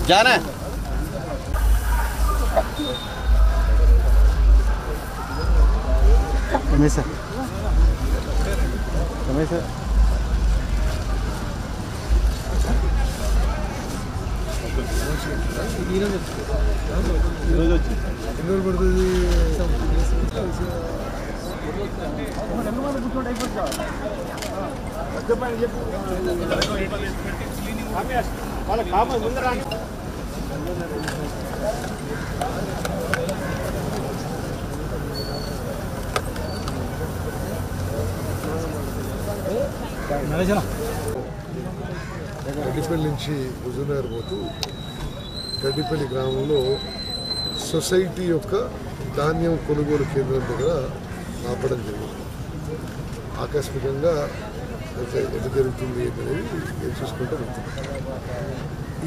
जाना है रमेश सर గడ్డిపల్లి నుంచి హుజూర్నగర్ పోతూ గడ్డిపల్లి గ్రామంలో సొసైటీ యొక్క ధాన్యం కొనుగోలు కేంద్రం దగ్గర ఆపడం జరిగింది. ఆకస్మికంగా ఎటు జరుగుతుంది అనేది చూసుకుంటూ వెళ్తున్నాం.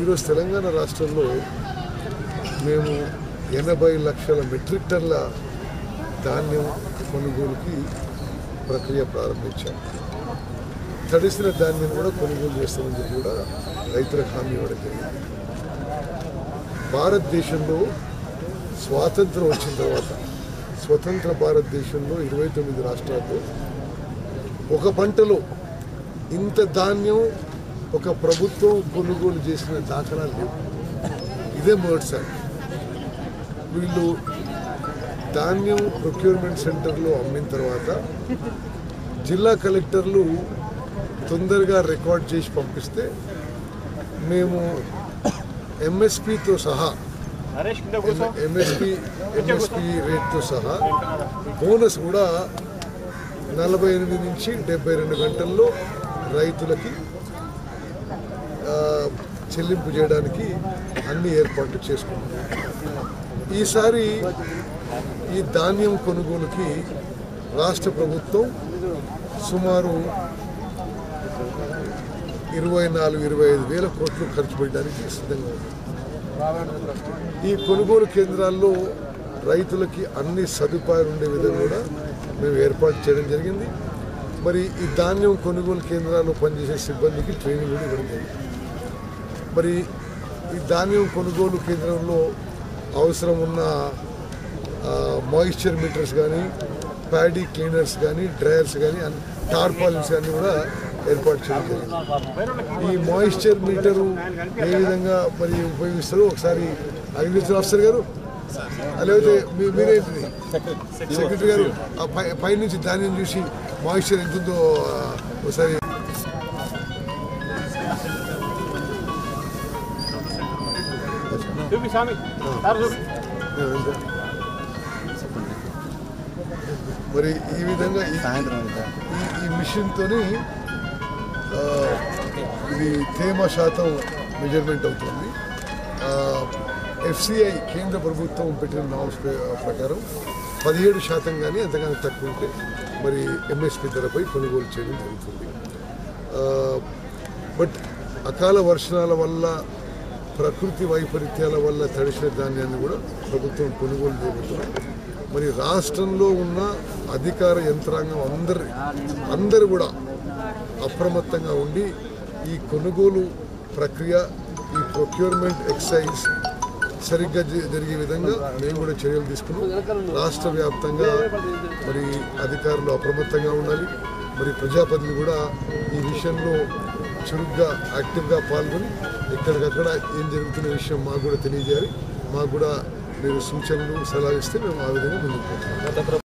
ఈరోజు తెలంగాణ రాష్ట్రంలో మేము 80 లక్షల మెట్రిక్ టన్నుల ధాన్యం కొనుగోలుకి ప్రక్రియ ప్రారంభించాం. తడిసిన ధాన్యం కూడా కొనుగోలు చేస్తామని చెప్పి కూడా రైతులకు హామీ ఇవ్వడం జరిగింది. భారతదేశంలో స్వాతంత్రం వచ్చిన తర్వాత స్వతంత్ర భారతదేశంలో 29 రాష్ట్రాల్లో ఒక పంటలో ఇంత ధాన్యం ఒక ప్రభుత్వం కొనుగోలు చేసిన దాఖలాలు లేవు. ఇదే మొదటిసారి. వీళ్ళు ధాన్యం ప్రొక్యూర్మెంట్ సెంటర్లో అమ్మిన తర్వాత జిల్లా కలెక్టర్లు తొందరగా రికార్డ్ చేసి పంపిస్తే మేము ఎంఎస్పితో సహా ఎంఎస్పి రేట్తో సహా బోనస్ కూడా 48 నుంచి 72 గంటల్లో రైతులకి చెల్లింపు చేయడానికి అన్ని ఏర్పాట్లు చేసుకున్నాం. ఈసారి ఈ ధాన్యం కొనుగోలుకి రాష్ట్ర ప్రభుత్వం సుమారు 24-25 వేల కోట్లు ఖర్చు పెట్టడానికి సిద్ధంగా ఉంది. ఈ కొనుగోలు కేంద్రాల్లో రైతులకి అన్ని సదుపాయాలు ఉండే విధంగా కూడా మేము ఏర్పాటు చేయడం జరిగింది. మరి ఈ ధాన్యం కొనుగోలు కేంద్రాల్లో పనిచేసే సిబ్బందికి ట్రైనింగ్ కూడా ఇవ్వడం జరిగింది. మరి ఈ ధాన్యం కొనుగోలు కేంద్రంలో అవసరం ఉన్న మాయిశ్చర్ మీటర్స్ కానీ, ప్యాడీ క్లీనర్స్ కానీ, డ్రైయర్స్ కానీ, టార్పాలిన్స్ కానీ కూడా ఏర్పాటు చేయడం జరిగింది. ఈ మాయిశ్చర్ మీటరు ఏ విధంగా మరి ఉపయోగిస్తారో ఒకసారి అగ్రికల్చర్ ఆఫీసర్ గారు లేకపోతే మీరేంటిది సెక్రటరీ గారు ఆ పైనుంచి ధాన్యం చూసి మాయిశ్చర్ ఎంత ఉందో ఒకసారి మరి ఈ విధంగా ఈ మిషన్తో ఇది తేమ శాతం మెజర్మెంట్ అవుతుంది. ఎఫ్సిఐ కేంద్ర ప్రభుత్వం పెట్టిన నామ్స్ ప్రకారం 17% కానీ అంతగానో తక్కువ ఉంటే మరి ఎంఎస్పి ధరపై కొనుగోలు చేయడం జరుగుతుంది. బట్ అకాల వర్షాల వల్ల, ప్రకృతి వైపరీత్యాల వల్ల తడిసిన ధాన్యాన్ని కూడా ప్రభుత్వం కొనుగోలు చేయబోతుంది. మరి రాష్ట్రంలో ఉన్న అధికార యంత్రాంగం అందరూ కూడా అప్రమత్తంగా ఉండి ఈ కొనుగోలు ప్రక్రియ, ఈ ప్రొక్యూర్మెంట్ ఎక్సైజ్ సరిగ్గా జరిగే విధంగా మేము కూడా చర్యలు తీసుకున్నాం. రాష్ట్ర వ్యాప్తంగా మరి అధికారులు అప్రమత్తంగా ఉండాలి. మరి ప్రజాప్రతినిధులు కూడా ఈ విషయంలో చురుగ్గా యాక్టివ్గా పాల్గొని ఎక్కడికక్కడ ఏం జరుగుతున్న విషయం మాకు కూడా తెలియజేయాలి. మాకు కూడా మీరు సూచనలు సలహా ఇస్తే మేము ఆ విధంగా ముందుకు పోతాం.